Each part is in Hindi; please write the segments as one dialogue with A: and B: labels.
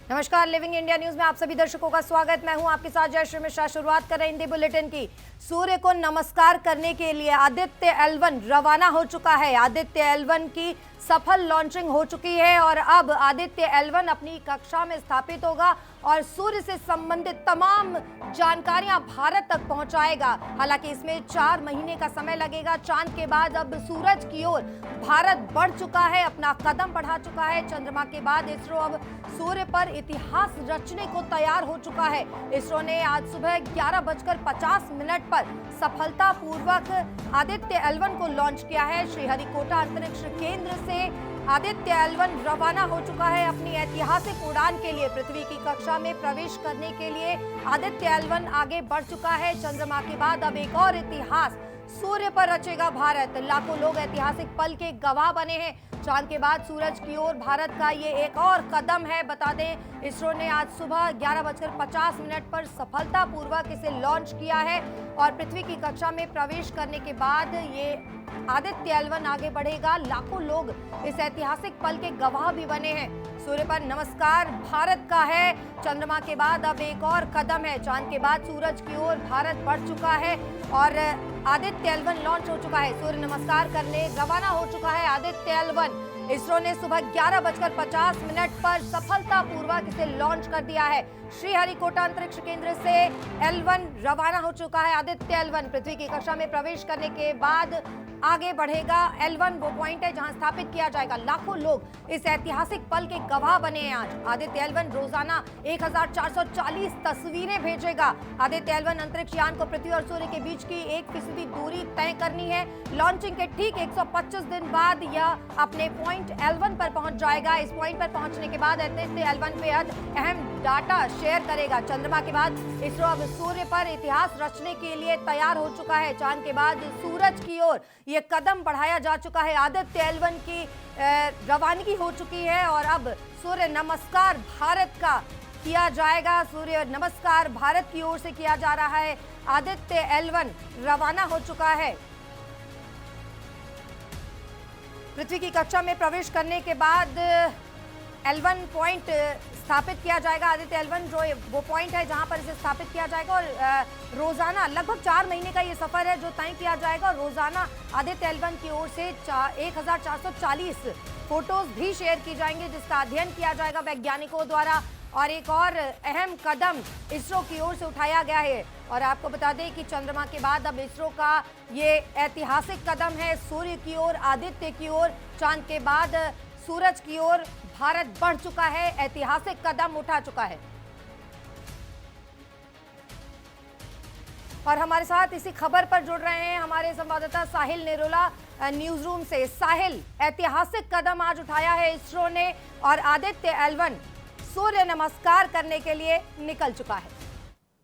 A: नमस्कार, लिविंग इंडिया न्यूज में आप सभी दर्शकों का स्वागत। मैं हूं आपके साथ जयश्री मिश्रा। शुरुआत कर रहे हैं हिंदी बुलेटिन की। सूर्य को नमस्कार करने के लिए आदित्य L1 रवाना हो चुका है। आदित्य L1 की सफल लॉन्चिंग हो चुकी है और अब आदित्य L1 अपनी कक्षा में स्थापित होगा और सूर्य से संबंधित तमाम जानकारियां भारत तक पहुंचाएगा। हालांकि इसमें 4 महीने का समय लगेगा। चांद के बाद अब सूरज की ओर भारत बढ़ चुका है, अपना कदम बढ़ा चुका है। चंद्रमा के बाद इसरो अब सूर्य पर इतिहास रचने को तैयार हो चुका है। इसरो ने आज सुबह 11:50 पर सफलतापूर्वक आदित्य L1 को लॉन्च किया है। श्रीहरिकोटा अंतरिक्ष केंद्र से आदित्य L1 रवाना हो चुका है अपनी ऐतिहासिक उड़ान के लिए। पृथ्वी की कक्षा में प्रवेश करने के लिए आदित्य L1 आगे बढ़ चुका है। चंद्रमा के बाद अब एक और इतिहास सूर्य पर रचेगा भारत। लाखों लोग ऐतिहासिक पल के गवाह बने हैं। चांद के बाद सूरज की ओर भारत का ये एक और कदम है। बता दें, इसरो ने आज सुबह 11:50 पर सफलतापूर्वक इसे लॉन्च किया है और पृथ्वी की कक्षा में प्रवेश करने के बाद ये आदित्य L1 आगे बढ़ेगा। लाखों लोग इस ऐतिहासिक पल के गवाह भी बने हैं। सूर्य पर नमस्कार भारत का है। चंद्रमा के बाद अब एक और कदम है। चांद के बाद सूरज की ओर भारत बढ़ चुका है और आदित्य L1 लॉन्च हो चुका है। सूर्य नमस्कार करने रवाना हो चुका है आदित्य L1। इसरो ने सुबह 11:50 पर सफलतापूर्वक इसे लॉन्च कर दिया है। श्रीहरिकोटा अंतरिक्ष केंद्र से L1 रवाना हो चुका है। आदित्य L1 पृथ्वी की कक्षा में प्रवेश करने के बाद आगे बढ़ेगा। L1 वो पॉइंट है जहां स्थापित किया जाएगा। लाखों लोग इस ऐतिहासिक पल के गवाह बने हैं आज। आदित्य L1 रोजाना 1440 तस्वीरें भेजेगा। आदित्य L1 अंतरिक्ष यान को पृथ्वी और सूर्य के बीच की 1% दूरी तय करनी है। लॉन्चिंग के ठीक 125 दिन बाद यह अपने पॉइंट L1 पर पहुंच जाएगा। इस पॉइंट पर पहुंचने के बाद आदित्य L1 बेहद अहम डाटा शेयर करेगा। चंद्रमा के बाद इसरो अब सूर्य पर इतिहास रचने के लिए तैयार हो चुका है। चांद के बाद सूरज की ओर ये कदम बढ़ाया जा चुका है। आदित्य L1 की रवानगी हो चुकी है और अब सूर्य नमस्कार भारत का किया जाएगा। सूर्य नमस्कार भारत की ओर से किया जा रहा है। आदित्य L1 रवाना हो चुका है। पृथ्वी की कक्षा में प्रवेश करने के बाद L1 पॉइंट स्थापित किया जाएगा। आदित्य L1 जो वो पॉइंट है जहां पर इसे स्थापित किया जाएगा और रोजाना लगभग 4 महीने का ये सफर है जो तय किया जाएगा। और रोजाना आदित्य L1 की ओर से 1440 फोटोज भी शेयर की जाएंगी जिसका अध्ययन किया जाएगा वैज्ञानिकों द्वारा। और एक और अहम कदम इसरो की ओर से उठाया गया है। और आपको बता दें कि चंद्रमा के बाद अब इसरो का ये ऐतिहासिक कदम है सूर्य की ओर, आदित्य की ओर। चांद के बाद सूरज की ओर भारत बढ़ चुका है, ऐतिहासिक कदम उठा चुका है। और हमारे साथ इसी खबर पर जुड़ रहे हैं हमारे संवाददाता साहिल नेरोला न्यूज रूम से। साहिल, ऐतिहासिक कदम आज उठाया है इसरो ने और आदित्य L1 सूर्य नमस्कार करने के लिए निकल चुका है।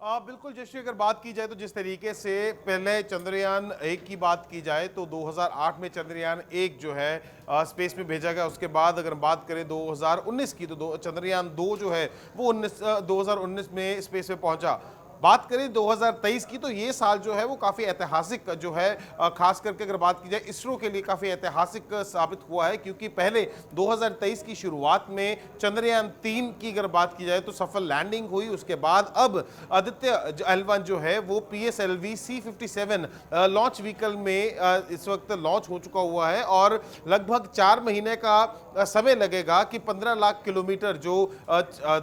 B: बिल्कुल जैसे अगर बात की जाए तो जिस तरीके से पहले चंद्रयान 1 की बात की जाए तो 2008 में चंद्रयान 1 जो है स्पेस में भेजा गया। उसके बाद अगर बात करें 2019 की तो चंद्रयान 2 जो है वो 2019 में स्पेस में पहुंचा। बात करें 2023 की तो ये साल जो है वो काफ़ी ऐतिहासिक जो है, खास करके अगर बात की जाए इसरो के लिए काफ़ी ऐतिहासिक साबित हुआ है क्योंकि पहले 2023 की शुरुआत में चंद्रयान 3 की अगर बात की जाए तो सफल लैंडिंग हुई। उसके बाद अब आदित्य L1 जो है वो PSLV C57 लॉन्च व्हीकल में इस वक्त लॉन्च हो चुका हुआ है और लगभग 4 महीने का समय लगेगा कि 15 लाख किलोमीटर जो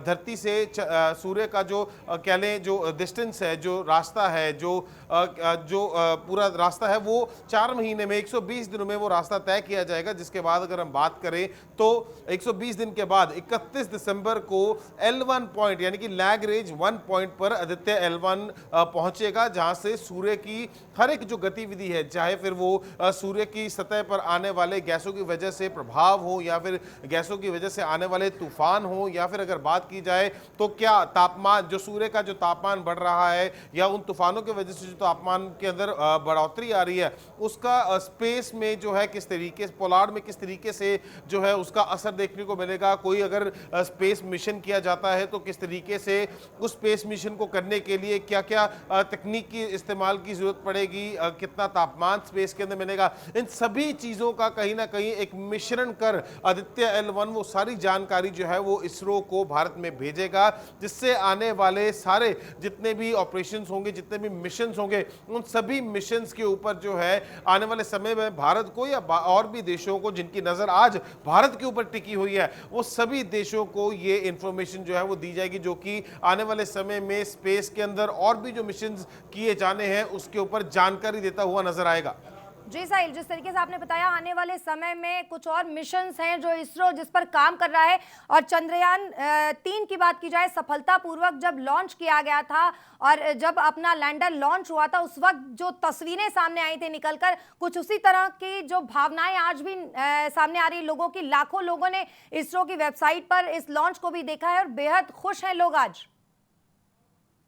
B: धरती से सूर्य का जो कह लें जो डिस्टेंस है, जो रास्ता है, जो पूरा रास्ता है वो 4 महीने में 120 दिनों में वो रास्ता तय किया जाएगा। जिसके बाद अगर हम बात करें तो 120 दिन के बाद 31 दिसंबर को L1 पॉइंट यानी कि लैग रेंज 1 पॉइंट पर आदित्य L1 पहुंचेगा जहां से सूर्य की हर एक जो गतिविधि है, चाहे फिर वो सूर्य की सतह पर आने वाले गैसों की वजह से प्रभाव हो या फिर गैसों की वजह से आने वाले तूफान हो या फिर अगर बात की जाए तो क्या तापमान, जो सूर्य का जो तापमान बढ़ रहा है या उन तूफानों की वजह से जो तापमान के अंदर बढ़ोतरी आ रही है, उसका स्पेस में जो है किस तरीके से, पोलार्ड में किस तरीके से जो है उसका असर देखने को मिलेगा। कोई अगर स्पेस मिशन किया जाता है तो किस तरीके से उस स्पेस मिशन को करने के लिए क्या क्या तकनीक की इस्तेमाल की जरूरत पड़ेगी, कितना तापमान स्पेस के अंदर मिलेगा, इन सभी चीजों का कहीं ना कहीं एक मिश्रण कर आदित्य L1 वो सारी जानकारी जो है वो इसरो को भारत में भेजेगा, जिससे आने वाले सारे जितने भी ऑपरेशंस होंगे, जितने भी मिशंस होंगे, उन सभी मिशंस के ऊपर जो है आने वाले समय में भारत को या और भी देशों को जिनकी नजर आज भारत के ऊपर टिकी हुई है, वो सभी देशों को ये इंफॉर्मेशन जो है वो दी जाएगी, जो कि आने वाले समय में स्पेस के अंदर और भी जो मिशंस किए जाने हैं उसके ऊपर जानकारी देता हुआ नजर आएगा।
A: जी साहिल, जिस तरीके से आपने बताया आने वाले समय में कुछ और मिशंस हैं जो इसरो जिस पर काम कर रहा है, और चंद्रयान 3 की बात की जाए, सफलतापूर्वक जब लॉन्च किया गया था और जब अपना लैंडर लॉन्च हुआ था उस वक्त जो तस्वीरें सामने आई थी निकलकर, कुछ उसी तरह की जो भावनाएं आज भी सामने आ रही लोगों की। लाखों लोगों ने इसरो की वेबसाइट पर इस लॉन्च को भी देखा है और बेहद खुश हैं लोग आज।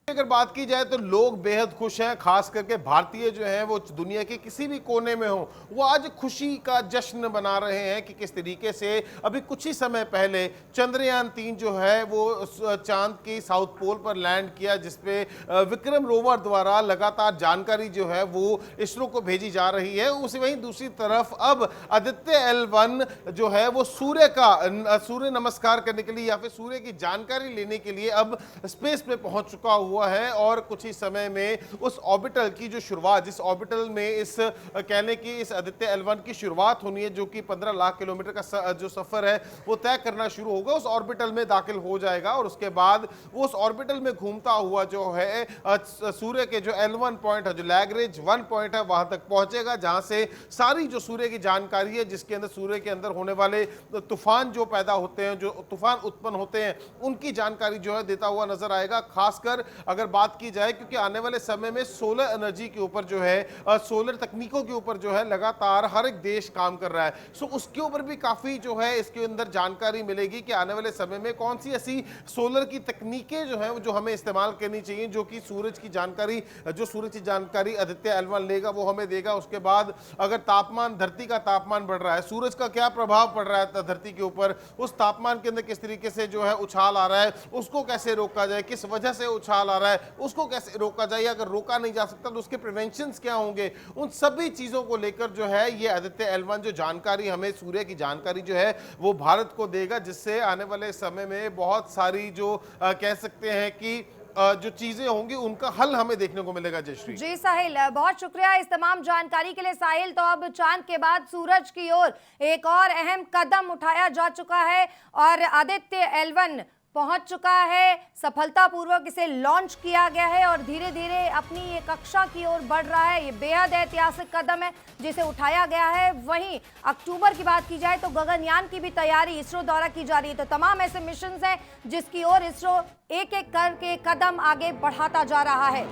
B: अगर बात की जाए तो लोग बेहद खुश हैं, खास करके भारतीय जो हैं वो दुनिया के किसी भी कोने में हो, वो आज खुशी का जश्न मना रहे हैं कि किस तरीके से अभी कुछ ही समय पहले चंद्रयान 3 जो है वो चांद की साउथ पोल पर लैंड किया, जिसपे विक्रम रोवर द्वारा लगातार जानकारी जो है वो इसरो को भेजी जा रही है। उसी वहीं दूसरी तरफ अब आदित्य L1 जो है वो सूर्य नमस्कार करने के लिए या फिर सूर्य की जानकारी लेने के लिए अब स्पेस पे पहुंच चुका हुआ है, और कुछ ही समय में उस ऑर्बिटल की जो शुरुआत, जिस ऑर्बिटल में इस कहने की इस आदित्य L1 की शुरुआत होनी है, जो कि 15 लाख किलोमीटर का जो सफर है वो तय करना शुरू होगा, उस ऑर्बिटल में दाखिल हो जाएगा और उसके बाद उस ऑर्बिटल में घूमता हुआ जो है सूर्य के जो L1 पॉइंट है, जो लैग्रेंज 1 पॉइंट है, वहां तक पहुंचेगा, जहां से सारी जो सूर्य की जानकारी है, जिसके अंदर सूर्य के अंदर होने वाले तूफान जो पैदा होते हैं, जो तूफान उत्पन्न होते हैं, उनकी जानकारी जो है देता हुआ नजर आएगा। खासकर अगर बात की जाए, क्योंकि आने वाले समय में सोलर एनर्जी के ऊपर जो है, सोलर तकनीकों के ऊपर जो है लगातार हर एक देश काम कर रहा है, सो उसके ऊपर भी काफी जो है इसके अंदर जानकारी मिलेगी कि आने वाले समय में कौन सी ऐसी सोलर की तकनीकें जो है जो हमें इस्तेमाल करनी चाहिए, जो कि सूरज की जानकारी आदित्य L1 लेगा, वो हमें देगा। उसके बाद अगर तापमान, धरती का तापमान बढ़ रहा है, सूरज का क्या प्रभाव पड़ रहा है धरती के ऊपर, उस तापमान के अंदर किस तरीके से जो है उछाल आ रहा है, उसको कैसे रोका जाए, किस वजह से उछाल आ रहा है उसको कैसे रोका जाए, अगर रोका नहीं जा सकता तो उसके प्रिवेंशंस क्या होंगे, उन सभी चीजों को लेकर जो है ये आदित्य L1 जो जानकारी हमें सूर्य की जानकारी जो है वो भारत को देगा, जिससे आने वाले समय में बहुत सारी जो कह सकते हैं कि जो चीजें होंगी उनका हल हमें देखने को मिलेगा। जयश्री
A: जी साहिल, बहुत शुक्रिया इस तमाम जानकारी के लिए। साहिल, तो अब चांद के बाद सूरज की ओर एक और अहम कदम उठाया जा चुका है और आदित्य L1 पहुंच चुका है, सफलतापूर्वक इसे लॉन्च किया गया है और धीरे धीरे अपनी ये कक्षा की ओर बढ़ रहा है। ये बेहद ऐतिहासिक कदम है जिसे उठाया गया है। वहीं अक्टूबर की बात की जाए तो गगनयान की भी तैयारी इसरो द्वारा की जा रही है। तो तमाम ऐसे मिशंस हैं जिसकी ओर इसरो एक एक करके कदम आगे बढ़ाता जा रहा है।